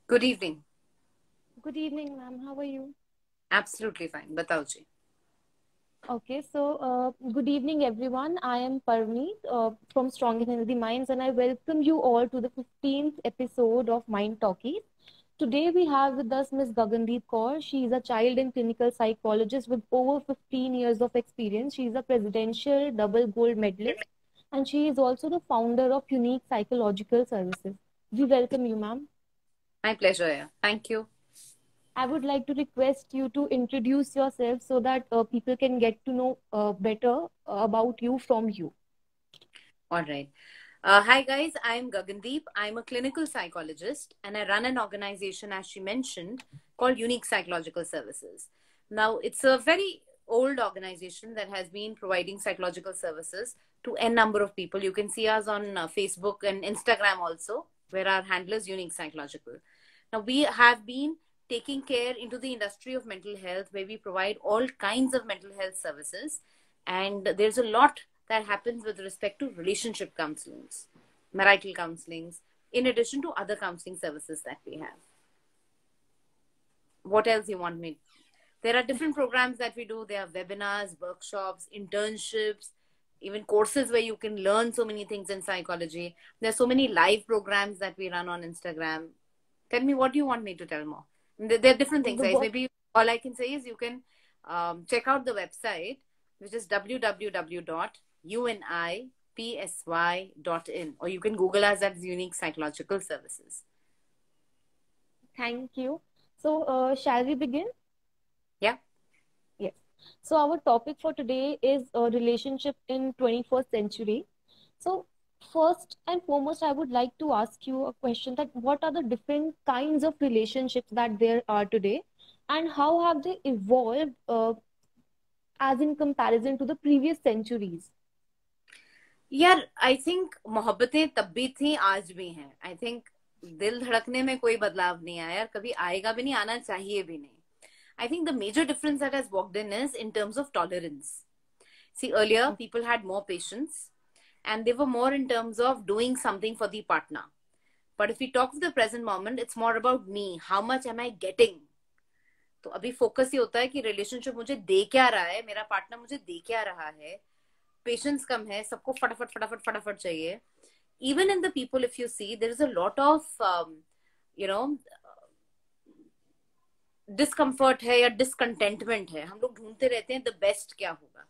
Good evening. Good evening, ma'am. How are you? Absolutely fine. बताओ जी. Good evening, everyone. I am Parmeet from Strong and Healthy Minds, and I welcome you all to the 15th episode of Mind Talkies. Today, we have with us Ms. Gagandeep Kaur. She is a child and clinical psychologist with over 15 years of experience. She is a presidential double gold medalist, and she is also the founder of Unique Psychological Services. We welcome you, ma'am. My pleasure. Yeah. Thank you. I would like to request you to introduce yourself so that people can get to know better about you from you. All right. Hi guys. I'm Gagandeep. I'm a clinical psychologist and I run an organization, as she mentioned, called Unique Psychological Services. Now, it's a very old organization that has been providing psychological services to n number of people. You can see us on Facebook and Instagram also, where our handle is Unique Psychological. Now, we have been taking care into the industry of mental health, where we provide all kinds of mental health services. And there's a lot that happens with respect to relationship counselings, marital counselings, in addition to other counseling services that we have. What else you want me? There are different programs that we do. There are webinars, workshops, internships, even courses where you can learn so many things in psychology. There are so many live programs that we run on Instagram. Tell me, what do you want me to tell more? There are different things, The guys. what Maybe all I can say is you can check out the website, which is www.unipsy.in, or you can Google us as Unique Psychological Services. Thank you. Shall we begin? Yeah. Yes. So our topic for today is relationship in 21st century. So first and foremost, I would like to ask you a question that what are the different kinds of relationships that there are today, and how have they evolved as in comparison to the previous centuries? यार I think Mohabbatein तब भी थी, आज भी हैं. I think दिल धड़कने में कोई बदलाव नहीं आया यार, कभी आएगा भी नहीं, आना चाहिए भी नहीं. I think the major difference that has walked in is in terms of tolerance. See, earlier people had more patience and they were more in terms of doing something for the partner. But if we talk of the present moment, it's more about me. How much am I getting? तो अभी focus ये होता है कि relationship मुझे दे क्या रहा है, मेरा पार्टनर मुझे दे क्या रहा है. पेशेंस कम है, सबको फटाफट फटाफट फटाफट चाहिए. Even in the people, if you see, there is a lot of you know discomfort है या डिसकंटेंटमेंट है. हम लोग ढूंढते रहते हैं द बेस्ट क्या होगा,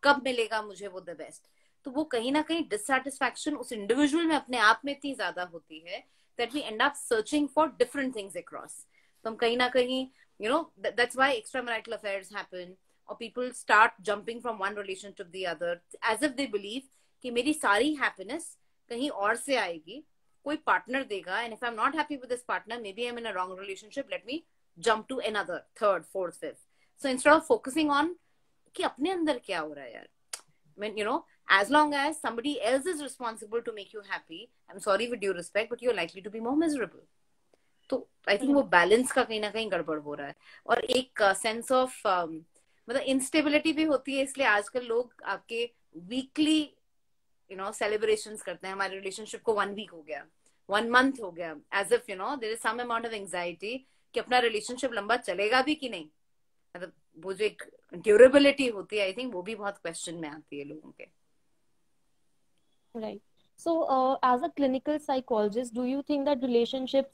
कब मिलेगा मुझे वो द बेस्ट. तो वो कहीं ना कहीं डिससेटिस्फैक्शन उस इंडिविजुअल में अपने आप में इतनी ज्यादा होती है that we end up searching for different things across. तो हम कहीं ना कहीं that's why extra marital affairs happen, और people start jumping from one relation to the other as if they believe कि मेरी सारी हैप्पीनेस कहीं और से आएगी, कोई पार्टनर देगा, and if I am not happy with this partner, maybe I am in a wrong relationship, let me jump to another, third, fourth, fifth. So instead of focusing on कि अपने अंदर क्या हो रहा है यार, I mean, as long as somebody else is responsible to make you happy, I'm sorry with due respect, but you're likely to be more miserable. तो I think वो बैलेंस का कहीं ना कहीं गड़बड़ हो रहा है. और एक सेंस ऑफ मतलब इंस्टेबिलिटी भी होती है, इसलिए आजकल लोग आपके वीकली सेलिब्रेशंस करते हैं. हमारे रिलेशनशिप को 1 वीक हो गया, 1 मंथ हो गया, as if there is some amount of anxiety कि अपना रिलेशनशिप लंबा चलेगा भी कि नहीं. मतलब वो जो एक ड्यूरेबिलिटी होती है, आई थिंक वो भी बहुत क्वेश्चन में आती है लोगों के. Right. As a clinical psychologist, do you think that relationships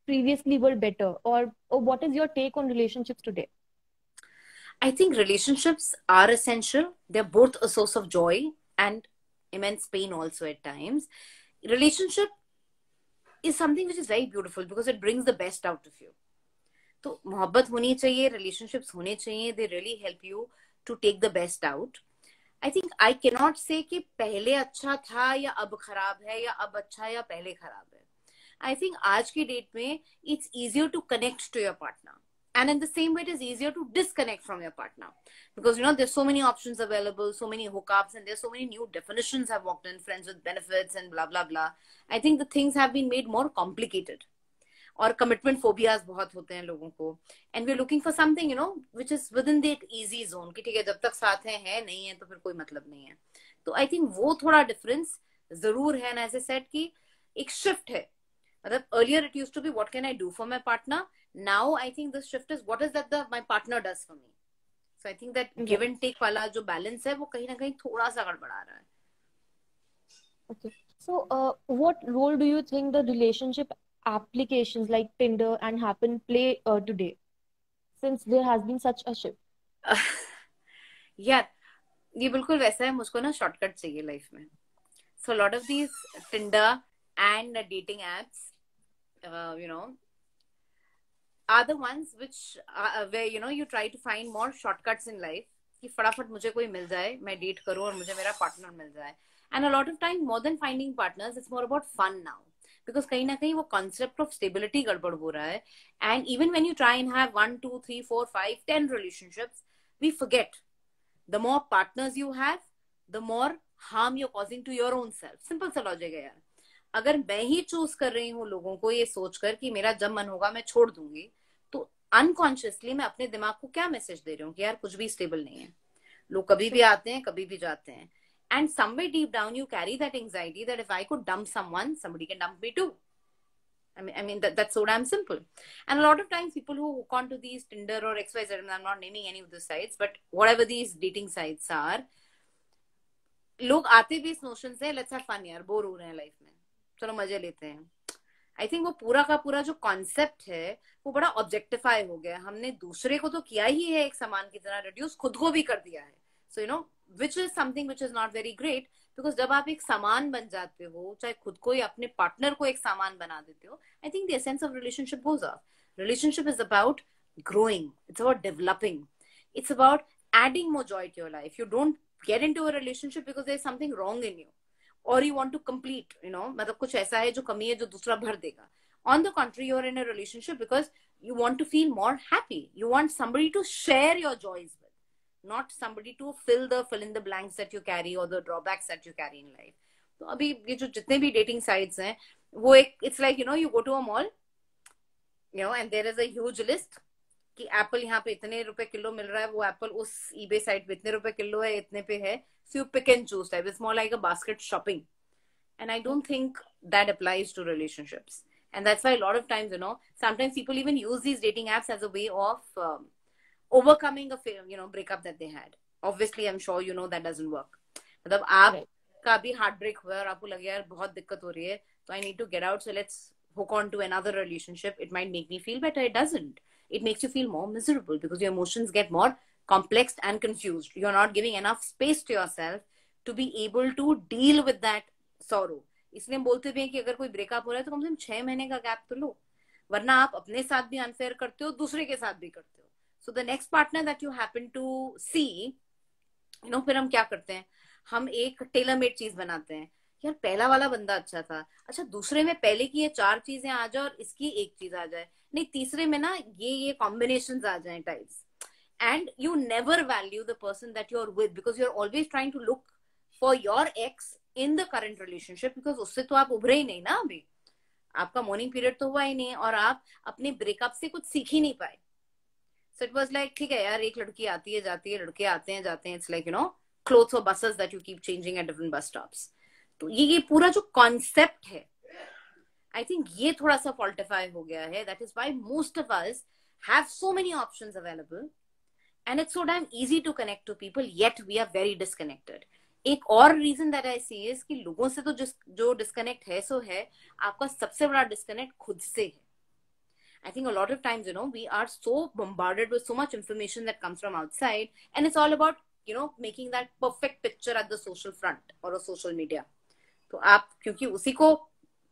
previously were better, or what is your take on relationships today? I think relationships are essential. They're both a source of joy and immense pain also at times. Relationship is something which is very beautiful because it brings the best out of you. तो मोहब्बत होनी चाहिए, relationships होने चाहिए, they really help you to take the best out. I think I cannot say कि पहले अच्छा था या अब खराब है, या अब अच्छा या पहले खराब है. आई थिंक आज की डेट में it's easier to connect to your partner, and in the same way it is easier to disconnect from your partner, because there's so many options available, so many hookups, and there's so many new definitions have walked in, friends with benefits and blah blah blah. I think the things have been made more complicated, और commitment phobias बहुत होते हैं लोगों को, and we are looking for something which is within that easy zone कि ठीक है, जब तक साथ है नहीं है तो फिर कोई मतलब नहीं है. तो आई थिंक वो थोड़ा डिफरेंस जरूर है. एंड एज ए सेड कि एक शिफ्ट है. मतलब earlier it used to be what can I do for my partner. Now I think the shift is what is that my partner does for me. So I think that give Right. and take वाला जो balance है वो कहीं ना कहीं थोड़ा सा गड़बड़ा रहा है. Okay. So, what role do you think the relationship applications like Tinder and Happen play today, since there has been such a shift? यार ये बिल्कुल वैसा है, मुझको ना शॉर्टकट चाहिए लाइफ में. So a lot of these Tinder and dating apps, you know, are the ones which where you try to find more shortcuts in life कि फटाफट मुझे कोई मिल जाए, मैं डेट करूं और मुझे मेरा पार्टनर मिल जाए. And a lot of time more than finding partners, it's more about fun now. Because कहीं ना कहीं वो concept of stability गड़बड़ हो रहा है. And even when you try and have 1, 2, 3, 4, 5, 10 relationships, we forget the more partners you have, the more harm you're causing to your own self. Simple सा logic है यार. अगर मैं ही चूज कर रही हूँ लोगों को ये सोचकर कि मेरा जब मन होगा मैं छोड़ दूंगी, तो अनकॉन्शियसली मैं अपने दिमाग को क्या मैसेज दे रही हूँ कि यार कुछ भी स्टेबल नहीं है, लोग कभी भी आते हैं कभी भी जाते हैं. And somewhere deep down you carry that anxiety that if I could dump someone, somebody can dump me too. I mean that's so damn simple. And a lot of times people who hook onto these Tinder or XYZ, and I'm not naming any of the sites, but whatever these dating sites are, लोग आते भी इस notion से let's have fun यार, bore हो रहे हैं life में, चलो मजे लेते हैं. आई थिंक वो पूरा का पूरा जो कॉन्सेप्ट है वो बड़ा ऑब्जेक्टिफाई हो गया. हमने दूसरे को तो किया ही है एक सामान की तरह रिड्यूस, खुद को भी कर दिया है. So which is something which is not very great. Because जब आप एक सामान बन जाते हो, चाहे खुद को या अपने पार्टनर को एक सामान बना देते हो, I think the essence of relationship goes off. Relationship is about growing, it's about developing, it's about adding more joy to your life. You don't get into a relationship because there's something wrong in you or you want to complete, मतलब कुछ ऐसा है जो कमी है जो दूसरा भर देगा. On the contrary, you're in a relationship because you want to feel more happy. You want somebody to share your joys with, not somebody to fill in the blanks that you carry or the drawbacks that you carry in life. तो अभी ये जो जितने भी dating sites हैं वो एक, it's like you go to a mall, and there is a huge list कि एप्पल यहाँ पे इतने रुपए किलो मिल रहा है, वो एप्पल उस ईबे साइट पे इतने रुपए किलो है, इतने पे है. So you pick and choose type. It's more like a basket shopping. And I don't think that applies to relationships. And that's why a lot of times, sometimes people even use these dating apps as a way of overcoming a breakup that they had. Obviously, I'm sure that doesn't work. मतलब आपका भी heart break हुआ और आपको लगे यार बहुत दिक्कत हो रही है, तो I need to get out, so let's hook on to another relationship. It might make me feel better. It doesn't. It makes you feel more miserable because your emotions get more complex and confused. You're not giving enough space to yourself to be able to deal with that sorrow. इसलिए बोलते भी हैं कि अगर कोई breakup हो रहा है तो कम से कम 6 महीने का गैप तो लो, वरना आप अपने साथ भी अनफेयर करते हो, दूसरे के साथ भी करते हो. So the next partner that you happen to see, फिर हम क्या करते हैं, हम एक टेलर मेड चीज बनाते हैं. यार पहला वाला बंदा अच्छा था, अच्छा दूसरे में पहले की ये 4 चीजें आ जाए और इसकी एक चीज आ जाए, नहीं तीसरे में ना ये कॉम्बिनेशंस आ जाए types. And you never value the person that you're with because you're always trying to look for your ex in the current relationship because उससे तो आप उभरे ही नहीं ना, अभी आपका मॉर्निंग पीरियड तो हुआ ही नहीं और आप अपने ब्रेकअप से कुछ सीख ही नहीं पाए. So it was like ठीक है यार, एक लड़की आती है जाती है, लड़के आते हैं जाते हैं, it's like clothes or buses that you keep changing at different bus stops. तो ये पूरा जो कॉन्सेप्ट है, आई थिंक ये थोड़ा सा फॉल्टिफाई हो गया है. That is why most of us have so many options available and it's so damn easy to connect to people, yet we are very disconnected. एक और reason that I see is कि लोगों से तो जो डिस्कनेक्ट है सो है, आपका सबसे बड़ा डिस्कनेक्ट खुद से है. I think a lot of times, we are so bombarded with so much information that comes from outside, and it's all about, making that perfect picture at the social front or a social media. तो आप क्योंकि उसी को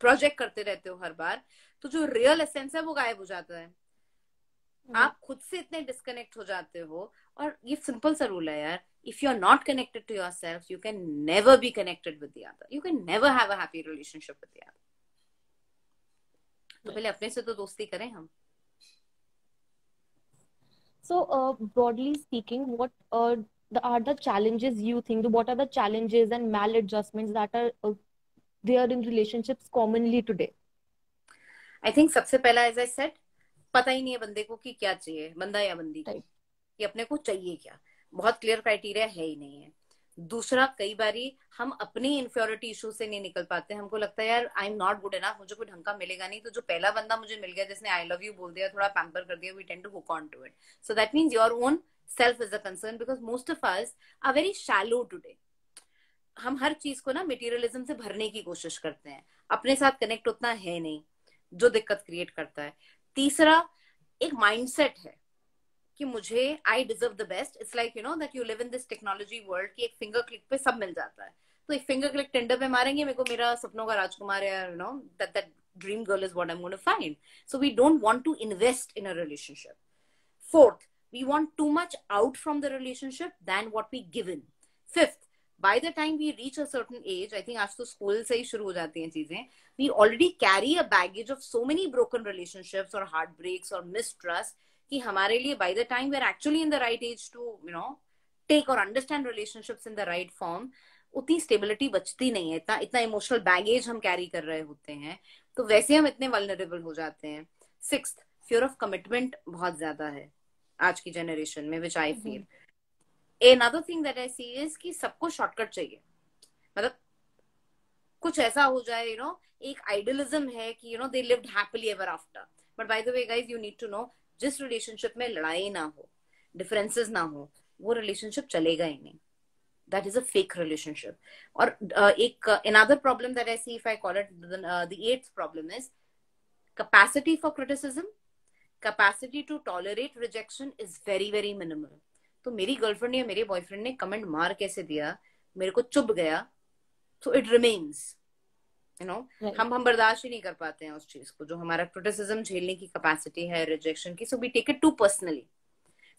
project करते रहते हो हर बार, तो जो रियल एसेंस है वो गायब हो जाता है. आप खुद से इतने डिस्कनेक्ट हो जाते हो. और ये सिंपल सा रूल है यार, if you are not connected to yourself, you can never be connected with the other. You can never have a happy relationship with the other. तो पहले अपने से तो दोस्ती करें हम. So, broadly speaking, what are the challenges you think? What are the challenges and maladjustments that are there in relationships commonly today? I think सबसे पहला, एज आई सेड, पता ही नहीं है बंदे को कि क्या चाहिए, बंदा या बंदी को, कि अपने को चाहिए क्या. बहुत क्लियर क्राइटेरिया है ही नहीं है. दूसरा, कई बारी हम अपनी इन्फ्योरिटी इशू से नहीं निकल पाते, हमको लगता है यार आई एम नॉट गुड इनफ, मुझे कोई ढंग का मिलेगा नहीं, तो जो पहला बंदा मुझे मिल गया जिसने आई लव यू बोल दिया, थोड़ा पैम्पर कर दिया, we tend to hook on to it. So that means your own self is a concern, because most of us are very shallow today. हम हर चीज को ना मटेरियलिज्म से भरने की कोशिश करते हैं, अपने साथ कनेक्ट उतना है नहीं, जो दिक्कत क्रिएट करता है. तीसरा, एक माइंडसेट है कि मुझे I deserve the best. It's like that you live in this technology world की एक फिंगर क्लिक पे सब मिल जाता है. तो एक फिंगर क्लिक टिंडर पे मारेंगे, मेरे को मेरा सपनों का राजकुमार या that that dream girl is what I am gonna find. So we don't want to invest in a relationship. Fourth, we want too much out from the relationship than what we give in. Fifth, by the time we reach a certain age, I think आज तो school से ही शुरू हो जाती हैं चीजें, we already carry a baggage of so many broken relationships or heartbreaks or mistrust कि हमारे लिए by the time we're actually in the right age to take or understand relationships in the right form, उतनी stability बचती नहीं है, इतना इतना emotional baggage हम कैरी कर रहे होते हैं, तो वैसे हम इतने वल्नरेबल हो जाते हैं. सिक्स्थ, फियर ऑफ कमिटमेंट बहुत ज्यादा है आज की जनरेशन में, which I feel. Another thing that I see is कि सबको शॉर्टकट चाहिए, मतलब कुछ ऐसा हो जाए, एक आइडियलिज्म है कि they lived happily ever after. But by the way guys, you need to know, जिस रिलेशनशिप में लड़ाई ना हो, डिफरेंसेस ना हो, वो रिलेशनशिप चलेगा ही नहीं. That is a fake relationship. और एक another problem that I see, if I call it the eighth problem, is capacity for criticism, capacity to tolerate rejection is very very minimal. तो मेरी girlfriend या मेरे boyfriend ने comment मार कैसे दिया, मेरे को चुभ गया, so it remains. Right. हम बर्दाश्त ही नहीं कर पाते हैं उस चीज को, जो हमारा क्रिटिसिज्म झेलने की कैपेसिटी है रिजेक्शन की. so we take it too personally,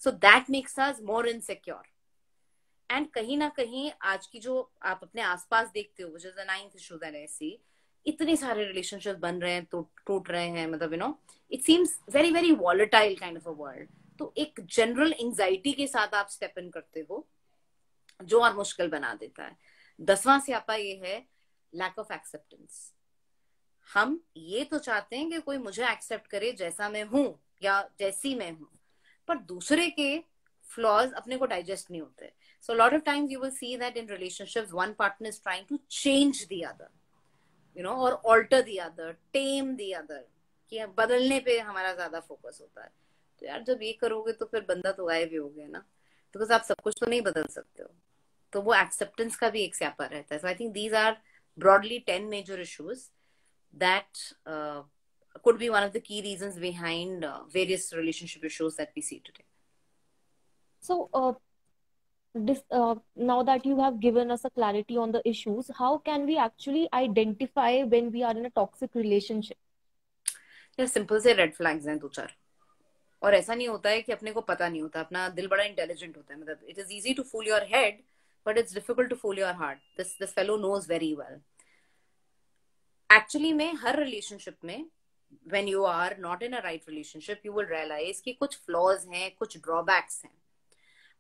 so that makes us more insecure. And कहीं ना कहीं आज की जो आप अपने आसपास देखते हो, which is the ninth issue that I see, इतने सारे रिलेशनशिप बन रहे हैं, तो टूट रहे हैं, मतलब it seems very very volatile kind of a world. तो एक जनरल एंजाइटी के साथ आप स्टेप इन करते हो, जो और मुश्किल बना देता है. 10वां स्यापा ये है लैक ऑफ एक्सेप्टेंस. हम ये तो चाहते हैं कि कोई मुझे एक्सेप्ट करे जैसा मैं हूं या जैसी मैं हूं, पर दूसरे के फ्लॉज अपने को डाइजेस्ट नहीं होते. So a lot of times you will see that in relationships, one partner is trying to change the other, or alter the other, tame the other, कि बदलने पे हमारा ज्यादा फोकस होता है. तो यार जब ये करोगे तो फिर बंदा तो गायब ही हो गया ना, बिकॉज आप सब कुछ तो नहीं बदल सकते हो. तो वो एक्सेप्टेंस का भी एक स्यापा रहता है. So I think these are broadly 10 major issues that could be one of the key reasons behind various relationship issues that we see today. So, now that you have given us a clarity on the issues, how can we actually identify when we are in a toxic relationship? यार simple से red flags हैं 2-4. और ऐसा नहीं होता है कि अपने को पता नहीं होता, अपना दिल बड़ा इंटेलिजेंट होता है. मतलब it is easy to fool your head, but it's difficult to fool your heart. This fellow knows very well. Actually में हर रिलेशनशिप में, when you are not in a right relationship, you will realise कि कुछ flaws हैं, कुछ drawbacks हैं,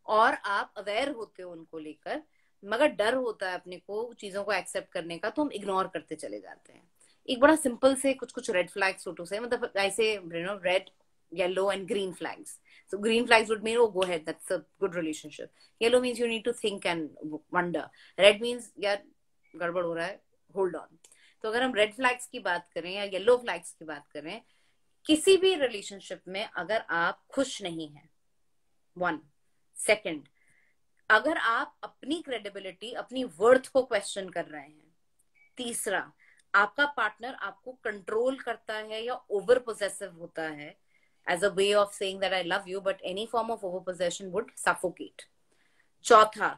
और आप अवेयर होते हो उनको लेकर, मगर डर होता है अपने को चीजों को एक्सेप्ट करने का, तो हम इग्नोर करते चले जाते हैं. एक बड़ा सिंपल से कुछ रेड फ्लैग्स फोटो से, मतलब ऐसे red, yellow and green flags. So green flags would mean, oh, go ahead, that's a good relationship. Yellow means you need to think and wonder. Red means यार गड़बड़ हो रहा है, hold on. तो अगर हम रेड फ्लैग्स की बात करें या येलो फ्लैग्स की बात करें, किसी भी रिलेशनशिप में अगर आप खुश नहीं हैं, 1. सेकंड, अगर आप अपनी क्रेडिबिलिटी, अपनी वर्थ को क्वेश्चन कर रहे हैं. तीसरा, आपका पार्टनर आपको कंट्रोल करता है या ओवर पोजेसिव होता है, as a way of saying that I love you, but any form of over possession would suffocate. चौथा,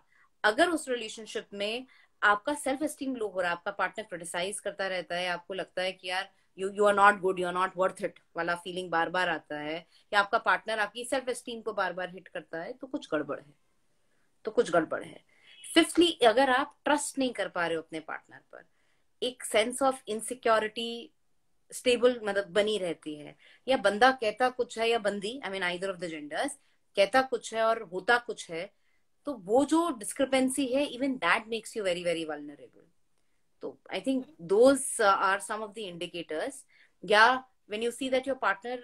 अगर उस रिलेशनशिप में आपका सेल्फ एस्टीम लो हो रहा है, आपका पार्टनर क्रिटिसाइज करता रहता है, आपको लगता है कि यार you are not good, you are not worth it वाला फीलिंग बार बार आता है, या आपका पार्टनर आपकी सेल्फ एस्टीम को बार बार हिट करता है, तो कुछ गड़बड़ है, तो कुछ गड़बड़ है. फिफ्थली, अगर आप ट्रस्ट नहीं कर पा रहे हो अपने पार्टनर पर, एक सेंस ऑफ इनसिक्योरिटी स्टेबल मतलब बनी रहती है, या बंदा कहता कुछ है या बंदी, I mean either of the genders, कहता कुछ है और होता कुछ है, तो वो जो डिस्क्रिपेंसी है, even that makes you very very vulnerable. तो I think those are some of the indicators. या when you see that your partner,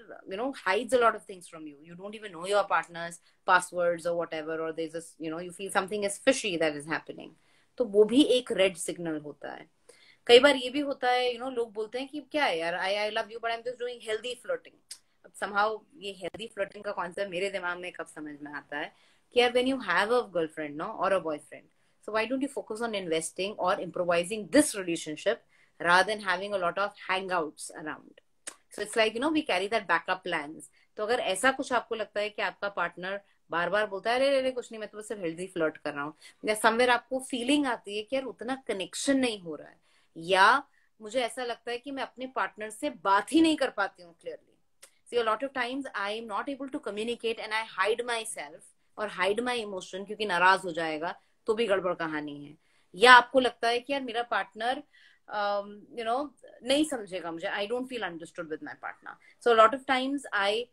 hides a lot of things from you, you don't even know your partner's passwords or whatever, or there's this, you feel something is fishy that is happening, तो वो भी एक red signal होता है. कई बार ये भी होता है, लोग बोलते हैं कि क्या है यार, I love you but I am just doing healthy flirting. अब समहाउ ये हेल्दी फ्लर्टिंग का कॉन्सेप्ट मेरे दिमाग में कब समझ में आता है कि यार when you have a girlfriend no और a boyfriend, so why don't you focus on investing or improvising this relationship rather than having a lot of hangouts around. So it's like, we carry that backup plans. तो अगर ऐसा कुछ आपको लगता है कि आपका पार्टनर बार बार बोलता है अरे अरे कुछ नहीं, मैं तो सिर्फ हेल्दी फ्लर्ट कर रहा हूँ, या समवेयर आपको फीलिंग आती है कि यार उतना कनेक्शन नहीं हो रहा है, या मुझे ऐसा लगता है कि मैं अपने पार्टनर से बात ही नहीं कर पाती हूँ clearly. See, a lot of times I am not able to communicate and I hide myself और hide my emotion क्योंकि नाराज हो जाएगा, तो भी गड़बड़ कहानी है. या आपको लगता है कि यार मेरा पार्टनर नहीं समझेगा मुझे, I don't feel understood with my partner. So lot of times I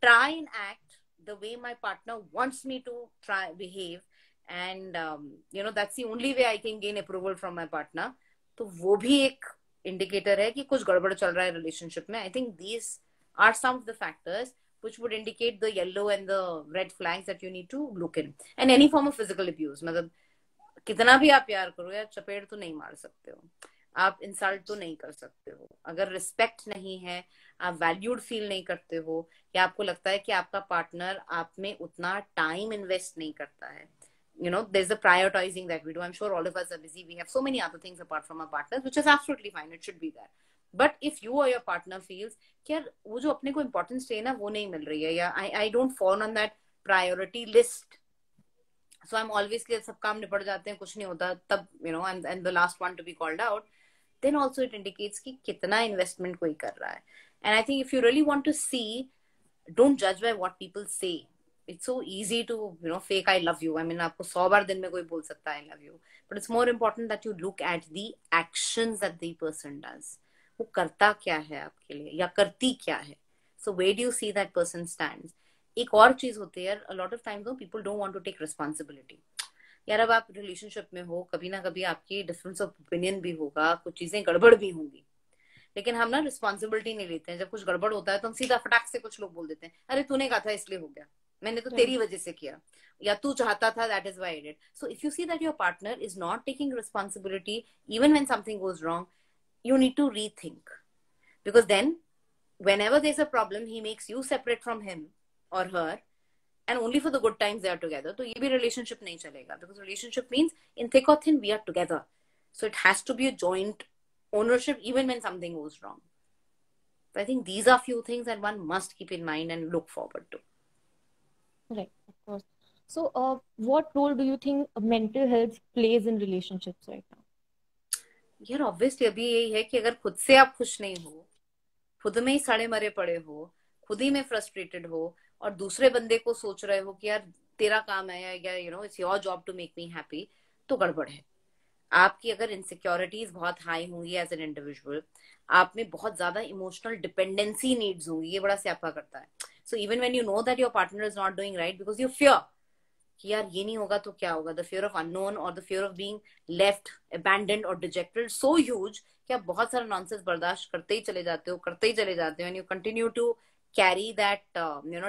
try and act the way my partner wants me to try behave, and that's the only way I can gain approval from my partner. तो वो भी एक indicator है कि कुछ गड़बड़ चल रहा है रिलेशनशिप में. I think these are some of the factors which would indicate the yellow and the red flags that you need to look in. And any form of physical abuse, मतलब कितना भी आप प्यार करो यार, चपेट तो नहीं मार सकते हो, आप इंसल्ट तो नहीं कर सकते हो. अगर रिस्पेक्ट नहीं है, आप वैल्यूड फील नहीं करते हो, या आपको लगता है कि आपका पार्टनर आप में उतना टाइम इन्वेस्ट नहीं करता है, there's a prioritizing that we do. I'm sure all of us are busy, we have so many other things apart from our partners, which is absolutely fine, it should be there. But if you or your partner feels कि यार वो जो अपने को importance चाहिए ना वो नहीं मिल रही है, या I don't follow on that priority list, so I'm always clear, सब काम निपट जाते हैं, कुछ नहीं होता, तब and the last one to be called out, then also it indicates कि कितना इन्वेस्टमेंट कोई कर रहा है. And I think if you really want to see, don't judge by what people say. It's so easy to fake I love you. I mean आपको 100 बार दिन में कोई बोल सकता है I love you, but it's more important that you look at the actions that the person does. वो करता क्या है आपके लिए, या करती क्या है. So where do you see that person stands? एक और चीज होती है यार, a lot of times people don't want to take responsibility. यार अब आप रिलेशनशिप में हो, कभी ना कभी आपकी डिफरेंस ऑफ ओपिनियन भी होगा, कुछ चीजें गड़बड़ भी होंगी, लेकिन हम ना रिस्पॉन्सिबिलिटी नहीं लेते हैं. जब कुछ गड़बड़ होता है तो हम सीधा फटाक से कुछ लोग बोल देते हैं अरे तूने कहा था इसलिए हो गया, मैंने तो तेरी वजह से किया, या तू चाहता था, that is why I did. So if you see that your partner is not taking responsibility even when something goes wrong, you need to rethink, because then whenever there's a problem he makes you separate from him or her, and only for the good times they are together. तो ये भी relationship नहीं चलेगा, because relationship means in thick or thin we are together, so it has to be a joint ownership even when something goes wrong. So I think these are few things that one must keep in mind and look forward to. Right, of course. So what role do you think mental health plays in relationships right now? यार obviously अभी यही है कि अगर खुद से आप खुश नहीं हो, खुद में ही सड़े मरे पड़े हो, खुद ही में फ्रस्ट्रेटेड हो, और दूसरे बंदे को सोच रहे हो कि यार तेरा काम है, या it's your job to make me happy, तो गड़बड़ है. आपकी अगर इनसिक्योरिटीज बहुत हाई होंगी एज एन इंडिविजुअल, आप में बहुत ज्यादा इमोशनल डिपेंडेंसी नीड्स होंगी, ये बड़ा स्यापा करता है. So even when you know that your partner is not doing right, because you fear कि यार ये नहीं होगा तो क्या होगा, द फियर ऑफ अननोन और the fear of being left abandoned और डिजेक्टेड सो ह्यूज कि आप बहुत सारा नॉनसेंस बर्दाश्त करते ही चले जाते हो, करते ही चले जाते हो, and you continue to carry that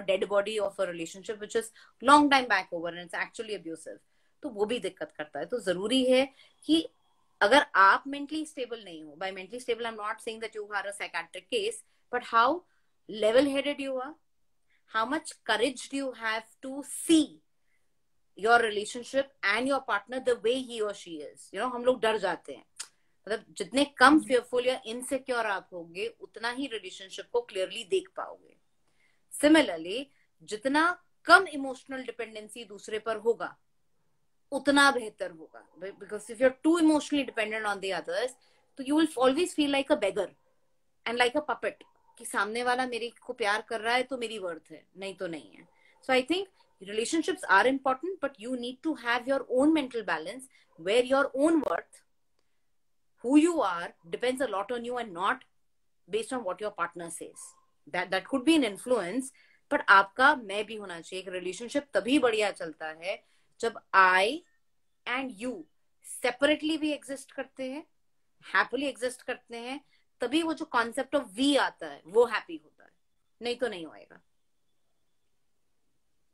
dead body of a relationship which is long time back over and it's actually abusive. तो वो भी दिक्कत करता है. तो जरूरी है कि अगर आप मेंटली स्टेबल नहीं हो, by mentally stable I am not saying that you are a psychiatric case, but how level headed you are, how much courage do you have to see your relationship and your partner the way he or she is. हम लोग डर जाते हैं, मतलब जितने कम fearful या insecure आप होगे उतना ही relationship को clearly देख पाओगे. Similarly, जितना कम emotional dependency दूसरे पर होगा उतना बेहतर होगा, because if you're too emotionally dependent on the others, तो you will always feel like a beggar and like a puppet, कि सामने वाला मेरे को प्यार कर रहा है तो मेरी वर्थ है, नहीं तो नहीं है. So I think relationships are important, but you need to have your own mental balance where your own worth, who you are, depends a lot on you and not based on what your partner says. That could be an influence, but आपका मैं भी होना चाहिए. एक relationship तभी बढ़िया चलता है जब I and you separately भी exist करते हैं, happily exist करते हैं, तभी वो जो कॉन्सेप्ट ऑफ वी आता है वो हैप्पी होता है, नहीं तो नहीं होएगा।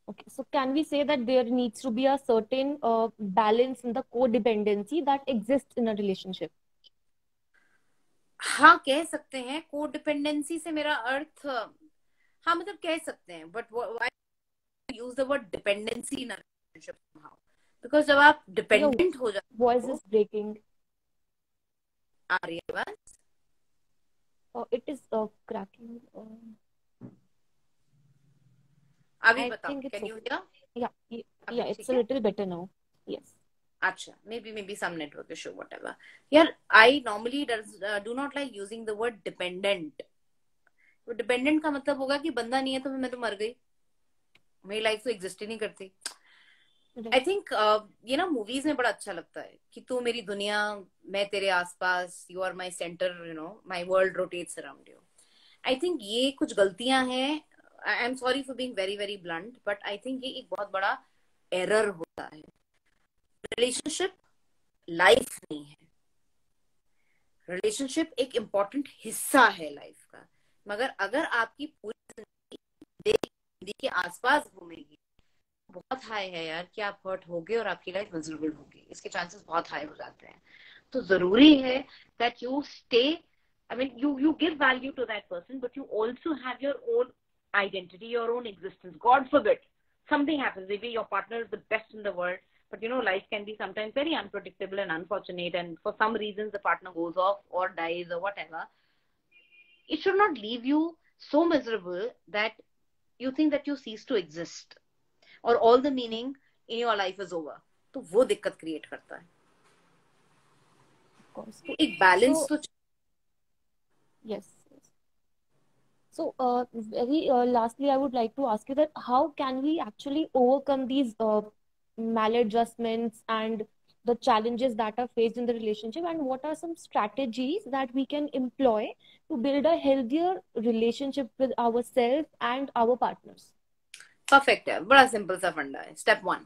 Okay, so can we say that there needs to be a certain balance in the codependency that exists in a relationship? हाँ कह सकते हैं, कोडिपेंडेंसी से मेरा अर्थ, हाँ मतलब कह सकते हैं, but use the word dependency in relationship somehow, because जब आप Your डिपेंडेंट हो जाते voice हो। is breaking. आ रही है आवाज? It is cracking. अभी I बताओ, think it's can you okay. Here? Yeah, अभी yeah, it's ठीक a है? little better now. Yes. अच्छा, maybe some network issue, whatever. यार I normally do not like using the word dependent. तो dependent का मतलब होगा कि बंदा नहीं है तो मैं तो मर गई, मेरी लाइफ तो एग्जिस्ट ही नहीं करती। Right. आई थिंक ये ना मूवीज में बड़ा अच्छा लगता है कि तू मेरी दुनिया, मैं तेरे आसपास, you are my centre, you know my world rotates around you. I think ये कुछ गलतियां हैं, I am sorry for being very very blunt, but I think ये एक बहुत बड़ा एरर होता है। रिलेशनशिप लाइफ नहीं है, रिलेशनशिप एक इम्पोर्टेंट हिस्सा है लाइफ का, मगर अगर आपकी पूरी जिंदगी के आसपास घूमेगी, बहुत हाई है यार कि आप हर्ट होगे और आपकी लाइफ मिजरेबल होगी, इसके चांसेस बहुत हाई हो जाते हैं। तो जरूरी है that you stay, I mean, you give value to that person, but you also have your own identity, your own existence. God forbid something happens. Maybe your partner is the best in the world, but you know, life can be sometimes very unpredictable and unfortunate, and for some reasons the partner goes off or dies or whatever. It should not leave you so miserable that you think that you cease to exist or all the meaning in your life is over. तो वो दिक्कत create करता है। Of course. तो एक balance So, तो yes. So, very lastly, I would like to ask you that how can we actually overcome these maladjustments and the challenges that are faced in the relationship, and what are some strategies that we can employ to build a healthier relationship with ourselves and our partners? Perfect है, बड़ा simple सा फंडा है। Step 1,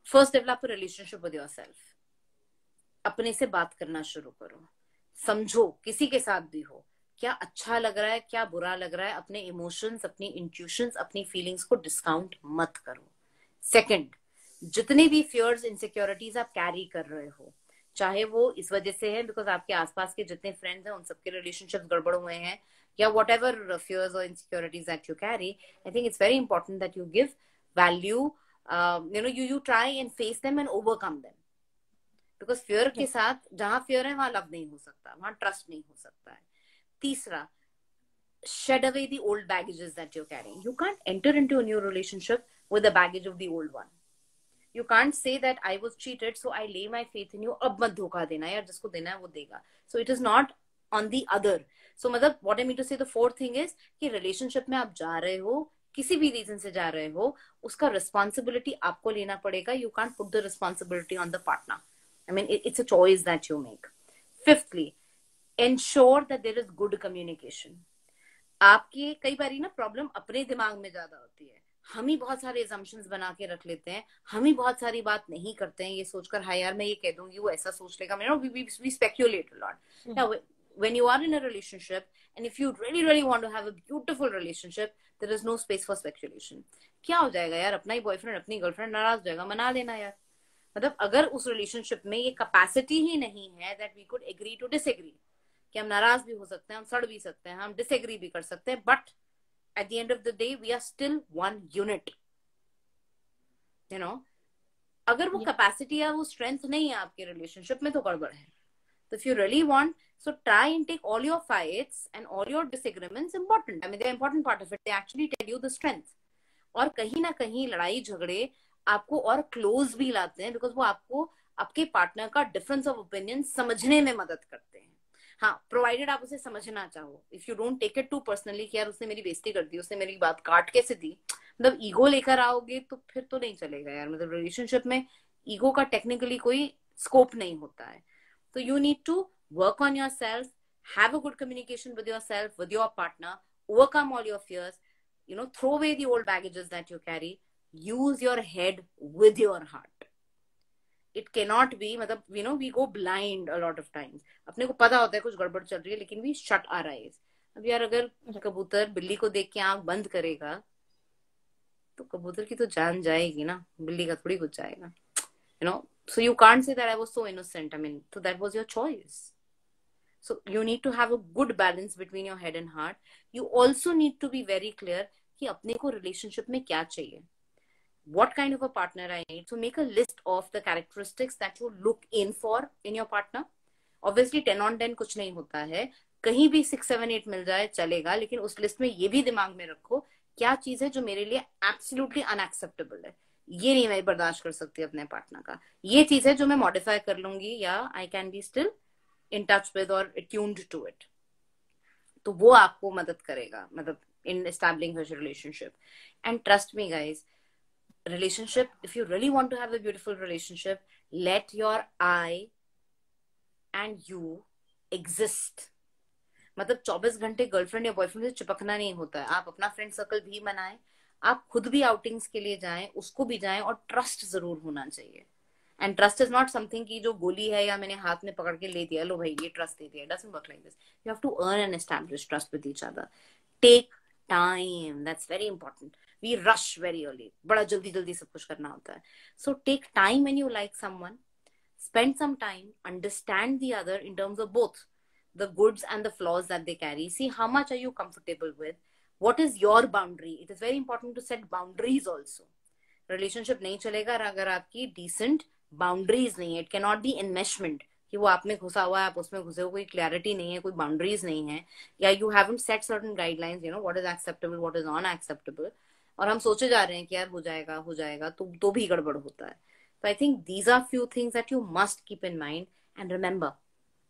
first develop relationship with yourself. अपने से बात करना शुरू करो, समझो किसी के साथ भी हो क्या अच्छा लग रहा है, क्या बुरा लग रहा है, अपने इमोशंस, अपनी इंट्यूशंस, अपनी फीलिंग्स को डिस्काउंट मत करो। सेकंड, जितने भी फियर्स, इनसिक्योरिटीज आप कैरी कर रहे हो, चाहे वो इस वजह से है बिकॉज आपके आसपास के जितने फ्रेंड्स हैं उन सबके रिलेशनशिप्स गड़बड़ हुए हैं, या वट एवर फियर्स और insecurities that you carry, I think it's very important that you give value, you know, you try and face them and overcome them. Because fear के Yes. साथ, जहां फियर है वहां लव नहीं हो सकता, वहां ट्रस्ट नहीं हो सकता है। तीसरा, shed away the old baggages that you're carrying. You can't enter into a new relationship with the baggage of the old one. You can't say that I was cheated, so I lay my faith in you. अब मत धोखा देना यार, जिसको देना है वो देगा. So it is not on the other. So मतलब what I mean to say, the fourth thing is कि relationship में आप जा रहे हो, किसी भी रीजन से जा रहे हो, उसका responsibility आपको लेना पड़ेगा. You can't put the responsibility on the partner. I mean, it's a choice that you make. Fifthly, ensure that there is good communication. आपकी कई बारी ना प्रॉब्लम अपने दिमाग में ज्यादा होती है, हम ही बहुत सारे assumptions बना के रख लेते हैं, हम ही बहुत सारी बात नहीं करते हैं ये सोचकर हाँ यार मैं ये कह दूंगी वो ऐसा सोच लेगा, you know, we speculate a lot. Now when you are in a relationship and if you really want to have a beautiful relationship, there is no space for speculation. क्या हो जाएगा यार, अपना ही बॉयफ्रेंड अपनी गर्लफ्रेंड नाराज हो जाएगा, मना देना यार। मतलब अगर उस रिलेशनशिप में ये कैपेसिटी ही नहीं है that we could agree to disagree, कि हम नाराज भी हो सकते हैं, हम सड़ भी सकते हैं, हम डिसएग्री भी कर सकते हैं, but at the end of the day we are still one unit, you know. अगर वो कैपेसिटी या वो स्ट्रेंथ नहीं है आपके रिलेशनशिप में तो गड़बड़ है। तो if you really want, so try and take all your fights and all your disagreements important. I mean, they're important part of it. They actually tell you the strength. और कहीं ना कहीं लड़ाई झगड़े आपको और क्लोज भी लाते हैं, बिकॉज वो आपको आपके पार्टनर का डिफरेंस ऑफ ओपिनियन समझने में मदद करते हैं। हाँ, प्रोवाइडेड आप उसे समझना चाहो। If you don't take it too personally कि यार उसने मेरी बेइज्जती कर दी, उसने मेरी बात काट कैसे दी, मतलब ईगो लेकर आओगे तो फिर तो नहीं चलेगा यार। मतलब रिलेशनशिप में ईगो का टेक्निकली कोई स्कोप नहीं होता है। तो you need to work on yourself, have a good communication with yourself, with your partner, overcome all your fears, you know, throw away the old baggages that you carry, use your head with your heart. It cannot be, मतलब we go blind a lot of times. अपने को पता होता है कुछ गड़बड़ चल रही है, लेकिन वी शट आवर आईज. अब यार अगर कबूतर बिल्ली को देख के आंख बंद करेगा तो कबूतर की तो जान जाएगी ना, बिल्ली का थोड़ी कुछ जाएगा. So you can't say that I was so innocent. I mean, so that was your choice. So you need to have a good balance between your head and heart. You also need to be very clear कि अपने को relationship में क्या चाहिए. What kind of a partner I need. So make a list of the characteristics that you look in for in your partner. Obviously 10 on 10 कुछ नहीं होता है, कहीं भी 6 7 8 मिल जाए चलेगा, लेकिन उस लिस्ट में ये भी दिमाग में रखो क्या चीज है जो मेरे लिए एब्सोल्युटली अनएक्सेप्टेबल है, ये नहीं मैं बर्दाश्त कर सकती अपने पार्टनर का, ये चीज है जो मैं मॉडिफाई कर लूंगी या I can be still in touch with और ट्यून्ड टू इट. तो वो आपको मदद करेगा, मतलब in establishing a relationship. And trust me guys, relationship, if you really want to have a beautiful relationship, let your I and you exist. मतलब 24 घंटे girlfriend या बॉयफ्रेंड से चिपकना नहीं होता है. आप अपना फ्रेंड सर्कल भी बनाएं, आप खुद भी आउटिंग्स के लिए जाएं, उसको भी जाएं, और ट्रस्ट जरूर होना चाहिए. And trust is not something की जो गोली है या मैंने हाथ में पकड़ के ले दिया, लो भाई ये ट्रस्ट दे दिया. Doesn't work like this. You have to earn and establish trust with each other. Take time, that's very important. We rush very early, बड़ा जल्दी जल्दी सब कुछ करना होता है. So take time when you like someone. Spend some time, understand the other in terms of both the goods and the flaws that they carry. See how much are you comfortable with. What is your boundary? It is very important to set boundaries also. Relationship नहीं चलेगा अगर आपकी decent boundaries नहीं है. It cannot be enmeshment कि वो आप में घुसा हुआ है, आप उसमें घुसे हो, कोई clarity नहीं है, कोई boundaries नहीं है, या you haven't set certain guidelines, what is acceptable, what is unacceptable, और हम सोचे जा रहे हैं कि यार हो जाएगा तो भी गड़बड़ होता है. So I think these are few things that you must keep in mind. And remember,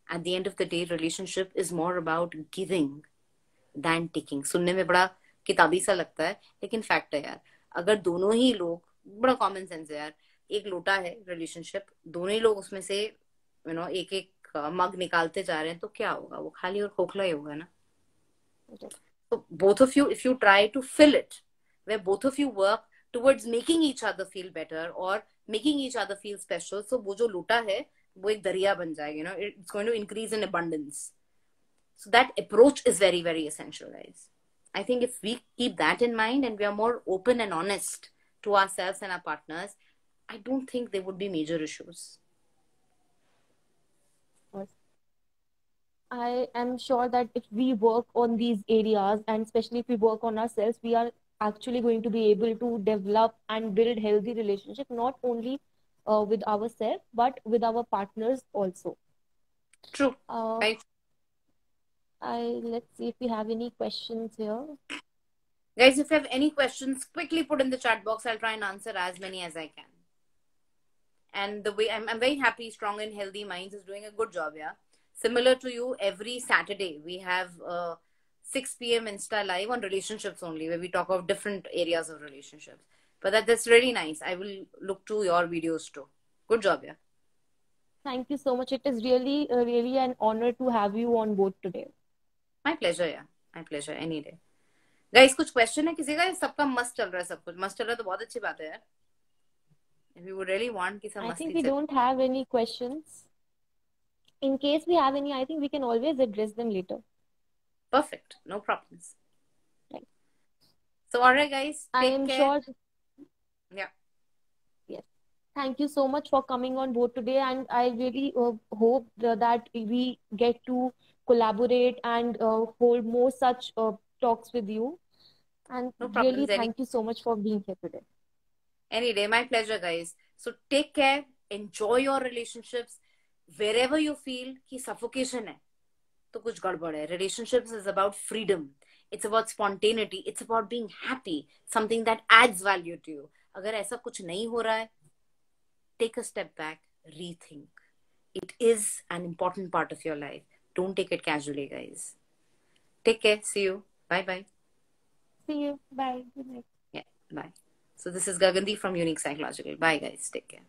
at the end of the day, relationship is more about giving than taking. सुनने में बड़ा किताबी सा लगता है, लेकिन फैक्ट है यार. अगर दोनों ही लोग, बड़ा कॉमन सेंस है यार, एक लोटा है रिलेशनशिप, दोनों ही लोग उसमें से एक एक मग निकालते जा रहे हैं, तो क्या होगा, वो खाली और खोखला ही होगा ना. So both of you, if you try to fill it, where both of you work towards making each other feel better or making each other feel special, so वो जो लोटा है वो एक दरिया बन जाएगा. It's going to increase in abundance. So that approach is very very essential guys. I think if we keep that in mind and we are more open and honest to ourselves and our partners, I don't think there would be major issues. I am sure that if we work on these areas, and especially if we work on ourselves, we are actually going to be able to develop and build healthy relationship, not only with ourselves, but with our partners also. True. Right. Let's see if we have any questions here. Guys, if you have any questions, quickly put in the chat box. I'll try and answer as many as I can. And the way I'm very happy, Strong and Healthy Minds is doing a good job, yeah. Similar to you, every Saturday we have 6 p.m. Insta Live on relationships only, where we talk of different areas of relationships. But that's really nice. I will look to your videos too. Good job, yeah. Thank you so much. It is really an honor to have you on board today. My pleasure, yeah. My pleasure, any day. Guys, कुछ question है किसी का? सबका मस्त चल रहा है, सब कुछ मस्त चल रहा है तो बहुत अच्छी बात है यार. If you would really want कि सब I मस्ती think we don't have any questions. In case we have any, I think we can always address them later. Perfect. No problems. Right. So, all right, guys. I am sure. Yeah. Yes. Thank you so much for coming on board today. And I really hope that we get to collaborate and hold more such talks with you. And no really, thank you so much for being here today. Any day. My pleasure, guys. So, take care. Enjoy your relationships. Wherever you feel कि suffocation है, तो कुछ गड़बड़ है. Relationships is about freedom. It's about spontaneity. It's about being happy. Something that adds value to you. अगर ऐसा कुछ नहीं हो रहा है, take a step back, rethink. It is an important part of your life. Don't take it casually, guys. Take care. See you. Bye-bye. See you. Bye. Good night. Yeah, bye. So this is Gagandeep from Unique Psychological. Bye, guys. Take care.